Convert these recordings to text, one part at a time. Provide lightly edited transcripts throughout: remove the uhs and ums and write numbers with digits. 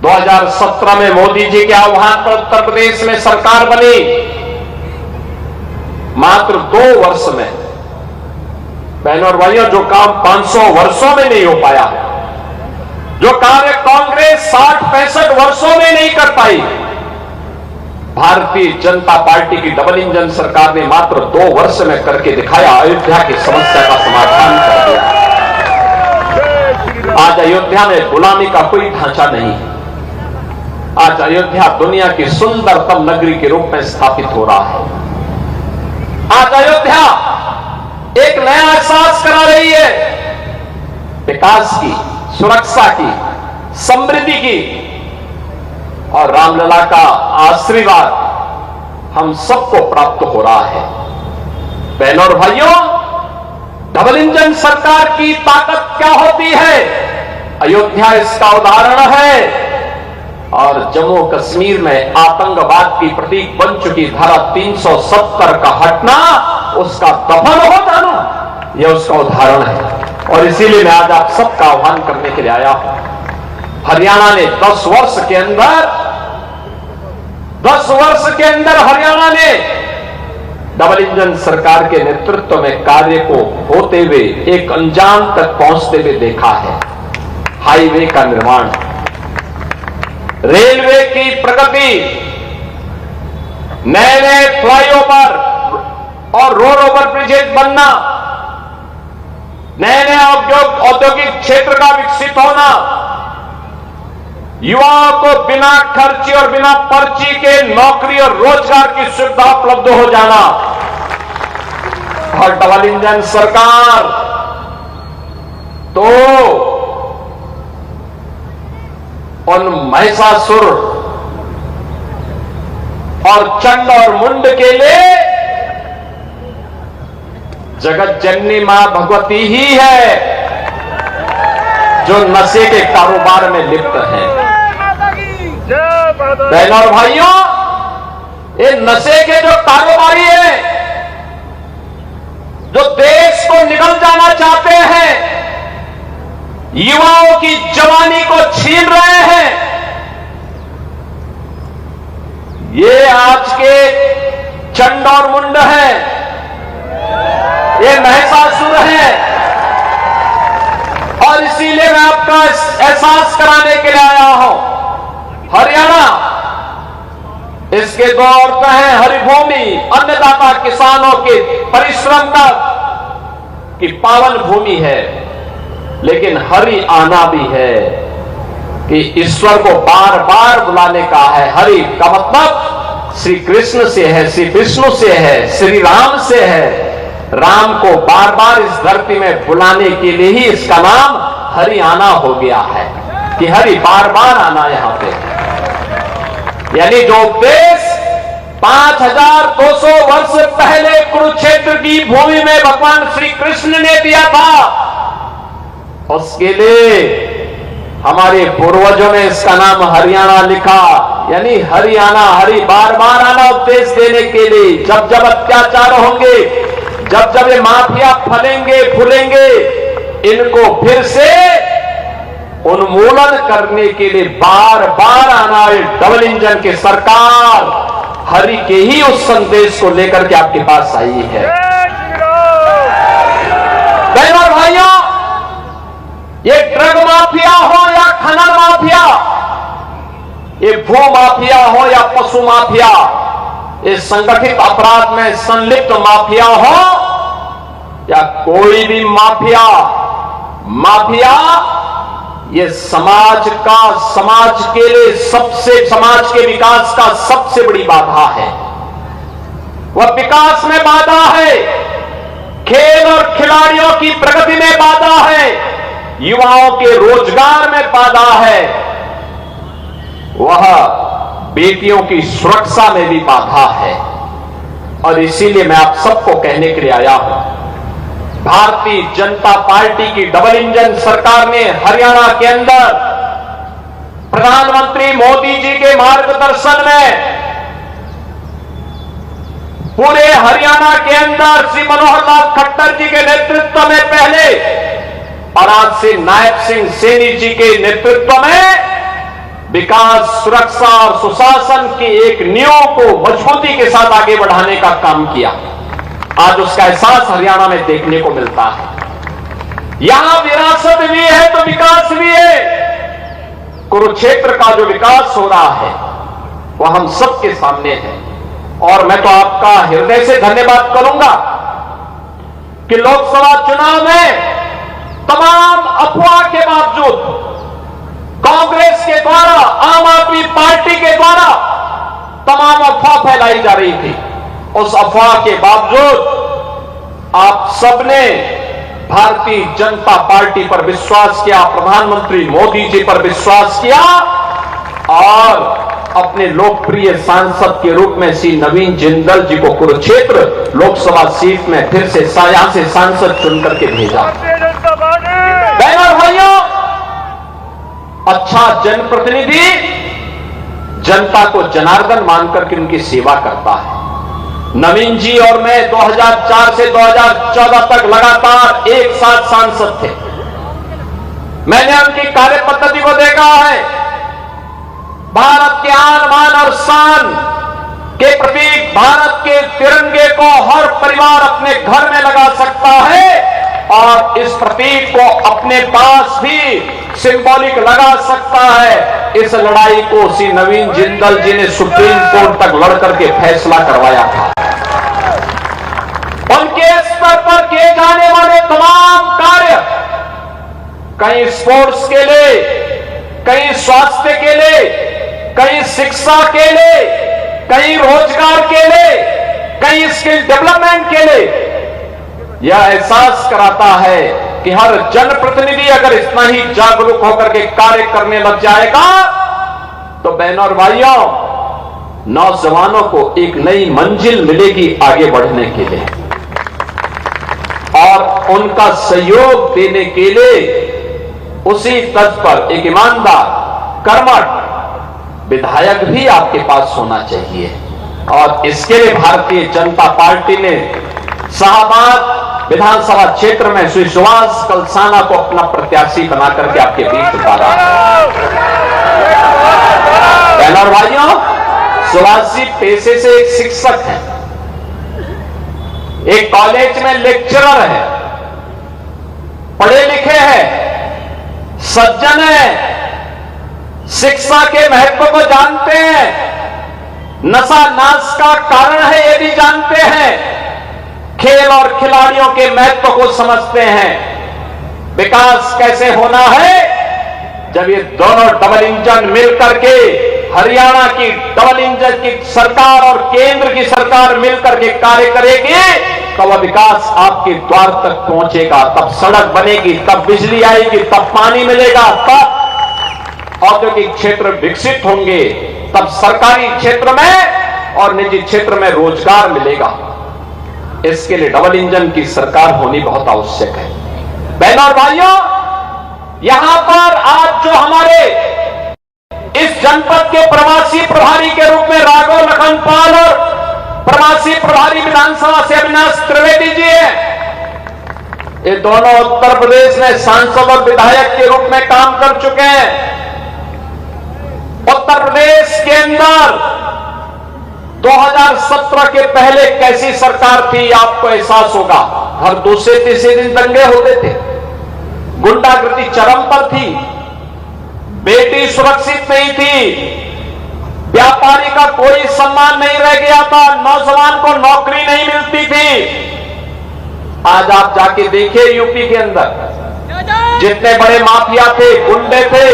2017 में मोदी जी के आह्वान पर उत्तर प्रदेश में सरकार बनी। मात्र 2 वर्ष में, बहनों और भाइयों, जो काम 500 वर्षों में नहीं हो पाया, जो कार्य कांग्रेस 60-65 वर्षों में नहीं कर पाई, भारतीय जनता पार्टी की डबल इंजन सरकार ने मात्र 2 वर्ष में करके दिखाया। अयोध्या की समस्या का समाधान कर दिया। आज अयोध्या में गुलामी का कोई ढांचा नहीं है। आज अयोध्या दुनिया की सुंदरतम नगरी के रूप में स्थापित हो रहा है। आज अयोध्या एक नया एहसास करा रही है, विकास की, सुरक्षा की, समृद्धि की, और रामलला का आशीर्वाद हम सबको प्राप्त हो रहा है। बहनों और भाइयों, डबल इंजन सरकार की ताकत क्या होती है? अयोध्या इसका उदाहरण है। और जम्मू कश्मीर में आतंकवाद की प्रतीक बन चुकी धारा 370 का हटना, उसका दफन हो जाना, यह उसका उदाहरण है। और इसीलिए मैं आज आप सबका आह्वान करने के लिए आया हूं। हरियाणा ने 10 वर्ष के अंदर हरियाणा ने डबल इंजन सरकार के नेतृत्व में कार्य को होते हुए एक अंजाम तक पहुंचते हुए देखा है। हाईवे का निर्माण, रेलवे की प्रगति, नए नए फ्लाईओवर और रोड ओवर ब्रिजेज बनना, नए नए औद्योगिक क्षेत्र का विकसित होना, युवाओं को बिना खर्ची और बिना पर्ची के नौकरी और रोजगार की सुविधा उपलब्ध हो जाना। और डबल इंजन सरकार तो उन महिषासुर और चंड और मुंड के लिए जगत जननी मां भगवती ही है, जो नशे के कारोबार में लिप्त हैं। बहनों और भाइयों, ये नशे के जो कारोबारी हैं, जो देश को निगल जाना चाहते हैं, युवाओं की जवानी को छीन रहे हैं, ये आज के चंड और मुंड हैं, ये महिषासुर हैं। और इसीलिए मैं आपका एहसास कराने के लिए आया हूं। हरियाणा, इसके 2 औरतें हैं, हरिभूमि, अन्नदाता किसानों के परिश्रम का की पावन भूमि है, लेकिन हरि आना भी है कि ईश्वर को बार बार बुलाने का है। हरि का मतलब श्री कृष्ण से है, श्री विष्णु से है, श्री राम से है। राम को बार बार इस धरती में बुलाने के लिए ही इसका नाम हरि आना हो गया है, कि हरि बार बार आना यहां पे। यानी जो उपदेश 5200 वर्ष पहले कुरुक्षेत्र की भूमि में भगवान श्री कृष्ण ने दिया था, उसके लिए हमारे पूर्वजों ने इसका नाम हरियाणा लिखा। यानी हरियाणा, हरि बार बार आना उपदेश देने के लिए। जब जब अत्याचार होंगे, जब जब ये माफिया फलेंगे फूलेंगे, इनको फिर से उन्मूलन करने के लिए बार बार आना है। डबल इंजन की सरकार हरि के ही उस संदेश को लेकर के आपके पास आई है। बहनों और भाइयों, ये ड्रग माफिया हो या खनन माफिया, ये भू माफिया हो या पशु माफिया, ये संगठित अपराध में संलिप्त माफिया हो या कोई भी माफिया, ये समाज के लिए समाज के विकास का सबसे बड़ी बाधा है। वह विकास में बाधा है, खेल और खिलाड़ियों की प्रगति में बाधा है, युवाओं के रोजगार में बाधा है, वह बेटियों की सुरक्षा में भी बाधा है। और इसीलिए मैं आप सबको कहने के लिए आया हूं, भारतीय जनता पार्टी की डबल इंजन सरकार ने हरियाणा के अंदर प्रधानमंत्री मोदी जी के मार्गदर्शन में पूरे हरियाणा के अंदर श्री मनोहर लाल खट्टर जी के नेतृत्व में पहले, और आज से नायब सिंह सैनी जी के नेतृत्व में विकास, सुरक्षा और सुशासन की एक नींव को मजबूती के साथ आगे बढ़ाने का काम किया। आज उसका एहसास हरियाणा में देखने को मिलता है। यहां विरासत भी है तो विकास भी है। कुरुक्षेत्र का जो विकास हो रहा है वह हम सबके सामने है। और मैं तो आपका हृदय से धन्यवाद करूंगा कि लोकसभा चुनाव में तमाम अफवाह के बावजूद कांग्रेस के द्वारा, आम आदमी पार्टी के द्वारा तमाम अफवाह फैलाई जा रही थी, उस अफवाह के बावजूद आप सबने भारतीय जनता पार्टी पर विश्वास किया, प्रधानमंत्री मोदी जी पर विश्वास किया और अपने लोकप्रिय सांसद के रूप में श्री नवीन जिंदल जी को कुरुक्षेत्र लोकसभा सीट में फिर से यहां से सांसद चुनकर के भेजा। बहनों और भाइयों, अच्छा जनप्रतिनिधि जनता को जनार्दन मानकर के उनकी सेवा करता है। नवीन जी और मैं 2004 से 2014 तक लगातार एक साथ सांसद थे। मैंने उनकी कार्य पद्धति को देखा है। भारत के आन बान और शान के प्रतीक भारत के तिरंगे को हर परिवार अपने घर में लगा सकता है और इस प्रतीक को अपने पास भी सिंबॉलिक लगा सकता है। इस लड़ाई को श्री नवीन जिंदल जी ने सुप्रीम कोर्ट तक लड़कर के फैसला करवाया था। उनके स्तर पर किए जाने वाले तमाम कार्य, कहीं स्पोर्ट्स के लिए, कहीं स्वास्थ्य के लिए, कहीं शिक्षा के लिए, कहीं रोजगार के लिए, कहीं स्किल डेवलपमेंट के लिए, यह एहसास कराता है कि हर जनप्रतिनिधि अगर इतना ही जागरूक होकर के कार्य करने लग जाएगा तो बहनों और भाइयों, नौजवानों को एक नई मंजिल मिलेगी आगे बढ़ने के लिए। और उनका सहयोग देने के लिए उसी तर्ज पर एक ईमानदार, कर्मठ विधायक भी आपके पास होना चाहिए। और इसके लिए भारतीय जनता पार्टी ने शाहबाद विधानसभा क्षेत्र में श्री सुभाष कलसाना को अपना प्रत्याशी बनाकर के आपके बीच उतारा। बहनों और भाइयों, सुभाष जी पेशे से एक शिक्षक हैं, एक कॉलेज में लेक्चरर है, पढ़े लिखे हैं, सज्जन है, शिक्षा के महत्व को जानते हैं, नशा नाश का कारण है ये भी जानते हैं, खेल और खिलाड़ियों के महत्व को समझते हैं। विकास कैसे होना है जब ये दोनों डबल इंजन मिलकर के, हरियाणा की डबल इंजन की सरकार और केंद्र की सरकार मिलकर के कार्य करेगी तो वह विकास आपके द्वार तक पहुंचेगा। तब सड़क बनेगी, तब बिजली आएगी, तब पानी मिलेगा, तब औद्योगिक क्षेत्र विकसित होंगे, तब सरकारी क्षेत्र में और निजी क्षेत्र में रोजगार मिलेगा। इसके लिए डबल इंजन की सरकार होनी बहुत आवश्यक है। बहनों और भाइयों, यहां पर आज जो हमारे इस जनपद के प्रवासी प्रभारी के रूप में राघव लखनपाल और प्रवासी प्रभारी विधानसभा से अविनाश त्रिवेदी जी हैं, ये दोनों उत्तर प्रदेश में सांसद और विधायक के रूप में काम कर चुके हैं। उत्तर प्रदेश के अंदर 2017 के पहले कैसी सरकार थी आपको एहसास होगा। हर दूसरे तीसरे दिन दंगे होते थे, गुंडागर्दी चरम पर थी, बेटी सुरक्षित नहीं थी, व्यापारी का कोई सम्मान नहीं रह गया था, नौजवान को नौकरी नहीं मिलती थी। आज आप जाके देखिए यूपी के अंदर जितने बड़े माफिया थे, गुंडे थे,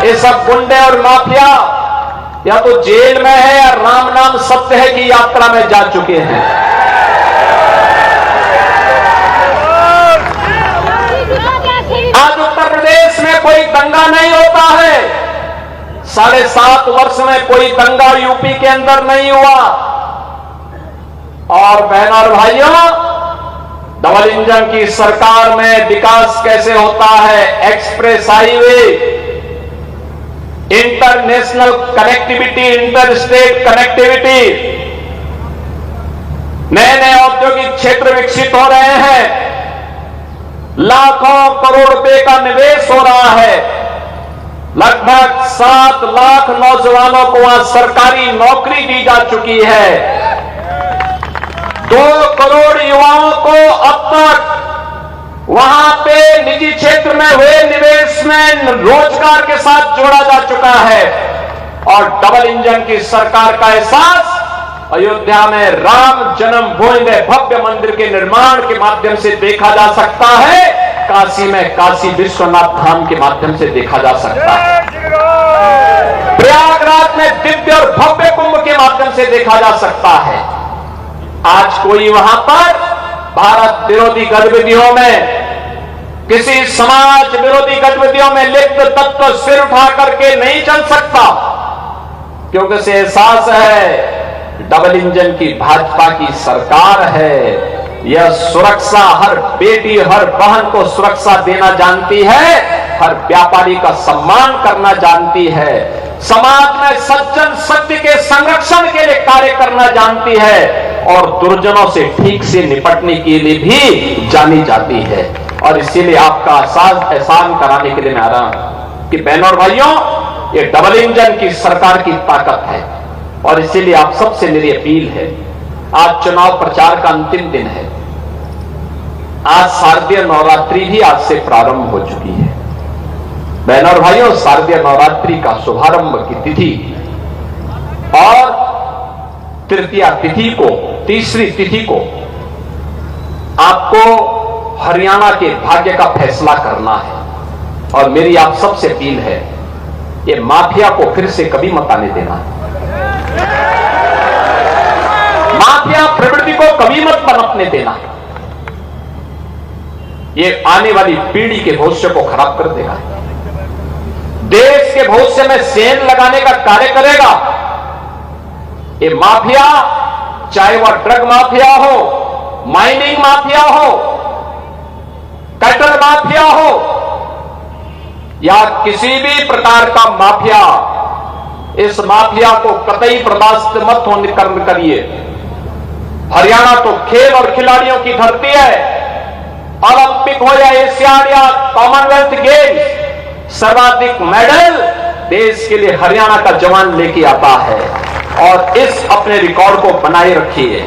ये सब गुंडे और माफिया या तो जेल में है या राम नाम सत्य है की यात्रा में जा चुके हैं। आज उत्तर प्रदेश में कोई दंगा नहीं होता है। 7.5 वर्ष में कोई दंगा यूपी के अंदर नहीं हुआ। और बहनों और भाइयों, डबल इंजन की सरकार में विकास कैसे होता है? Express highway, international connectivity, inter state connectivity, नए नए औद्योगिक क्षेत्र विकसित हो रहे हैं, लाखों करोड़ रुपए का निवेश हो रहा है। लगभग 7 लाख नौजवानों को वहां सरकारी नौकरी दी जा चुकी है। 2 करोड़ युवाओं को अब तक वहां पे निजी क्षेत्र में हुए निवेश में रोजगार के साथ जोड़ा जा चुका है। और डबल इंजन की सरकार का एहसास अयोध्या में राम जन्मभूमि में भव्य मंदिर के निर्माण के माध्यम से देखा जा सकता है, काशी में काशी विश्वनाथ धाम के माध्यम से देखा जा सकता है, प्रयागराज में दिव्य और भव्य कुंभ के माध्यम से देखा जा सकता है। आज कोई वहां पर भारत विरोधी गतिविधियों में, किसी समाज विरोधी गतिविधियों में लिप्त तत्व सिर उठा करके नहीं चल सकता, क्योंकि उसे एहसास है डबल इंजन की भाजपा की सरकार है। यह सुरक्षा हर बेटी हर बहन को सुरक्षा देना जानती है, हर व्यापारी का सम्मान करना जानती है, समाज में सज्जन सत्य के संरक्षण के लिए कार्य करना जानती है और दुर्जनों से ठीक से निपटने के लिए भी जानी जाती है। और इसीलिए आपका एहसान कराने के लिए मैं आ रहा हूं कि बहनों और भाइयों, ये डबल इंजन की सरकार की ताकत है। और इसीलिए आप सबसे मेरी अपील है, आज चुनाव प्रचार का अंतिम दिन है। आज शारदीय नवरात्रि भी आज से प्रारंभ हो चुकी है। बहनों और भाइयों, शारदीय नवरात्रि का शुभारंभ की तिथि और तृतीया तिथि को, तीसरी तिथि को आपको हरियाणा के भाग्य का फैसला करना है। और मेरी आप सबसे अपील है, ये माफिया को फिर से कभी मत आने देना, माफिया प्रवृत्ति को कभी मत पनपने देना। ये आने वाली पीढ़ी के भविष्य को खराब कर देगा, देश के भविष्य में सेंध लगाने का कार्य करेगा। ये माफिया, चाहे वह ड्रग माफिया हो, माइनिंग माफिया हो, कैटल माफिया हो या किसी भी प्रकार का माफिया, इस माफिया को कतई बर्दाश्त मत होने करिए। हरियाणा तो खेल और खिलाड़ियों की धरती है। ओलंपिक हो या एशियाड या कॉमनवेल्थ गेम्स, सर्वाधिक मेडल देश के लिए हरियाणा का जवान लेके आता है। और इस अपने रिकॉर्ड को बनाए रखिए।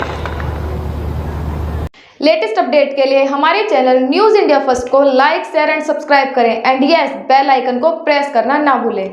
लेटेस्ट अपडेट के लिए हमारे चैनल न्यूज इंडिया फर्स्ट को लाइक, शेयर एंड सब्सक्राइब करें एंड यस, बेल आइकन को प्रेस करना ना भूलें।